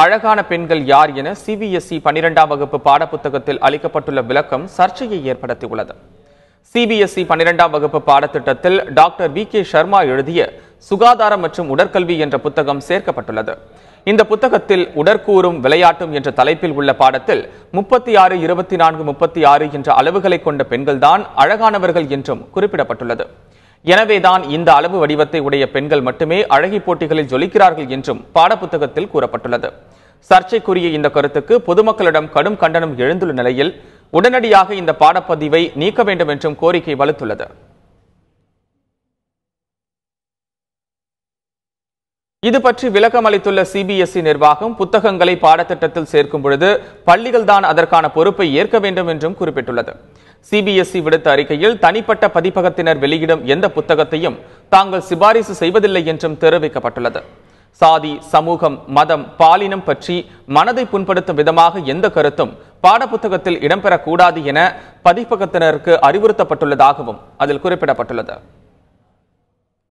அழகான பெண்கள் யார் என சிபிஎஸ்இ 12ஆம் வகுப்பு பாடப்புத்தகத்தில் அளிக்கப்பட்டுள்ள விளக்கம் சர்ச்சையை ஏற்படுத்தியுள்ளது. சிபிஎஸ்இ 12ஆம் வகுப்பு பாடத்திட்டத்தில் டாக்டர் வி.கே. சர்மா எழுதிய சுகாதாரம் மற்றும் உடற்கல்வி என்ற புத்தகம் சேர்க்கப்பட்டுள்ளது. இந்த புத்தகத்தில் உடற்கூறும் விளையாட்டும் என்ற தலைப்பில் உள்ள பாடத்தில் 36, 24, 36 என்ற அளவுகளை கொண்ட பெண்கள்தான் அழகானவர்கள் என்றும் குறிப்பிடப்பட்டுள்ளது. எனவேதான் இந்த அளவு வடிவத்தை உடைய பெண்கள் மட்டுமே அழகி போட்டிகளில் ஜொலிக்கிறார்கள் என்றும் பாடப்புத்தகத்தில் கூறப்பட்டுள்ளது. சர்ச்சைக்குரிய இந்த கருத்துக்கு பொதுமக்களிடம் கடும் கண்டனம் எழுந்துள்ள நிலையில் உடனடியாக இந்த பாடப்பதிவை நீக்க வேண்டும் என்றும் கோரிக்கை வலுத்துள்ளது. இது பற்றி விளக்கம் அளித்துள்ள சிபிஎஸ்இ நிர்வாகம், புத்தகங்களை பாடத்திட்டத்தில் சேர்க்கும் பொழுது பள்ளிகள் தான் அதற்கான பொறுப்பை ஏற்க வேண்டும் என்றும் குறிப்பிட்டுள்ளது. சிபிஎஸ்இ விடுத்த அறிக்கையில் தனிப்பட்ட பதிப்பகத்தினர் வெளியிடும் எந்த புத்தகத்தையும் தாங்கள் சிபாரிசு செய்வதில்லை என்றும் தெரிவிக்கப்பட்டுள்ளது. சாதி, சமூகம், மதம், பாலினம் பற்றி மனதை புண்படுத்தும் விதமாக எந்த கருத்தும் பாடப்புத்தகத்தில் இடம்பெறக்கூடாது என பதிப்பகத்தினருக்கு அறிவுறுத்தப்பட்டுள்ளதாகவும் அதில் குறிப்பிடப்பட்டுள்ளது.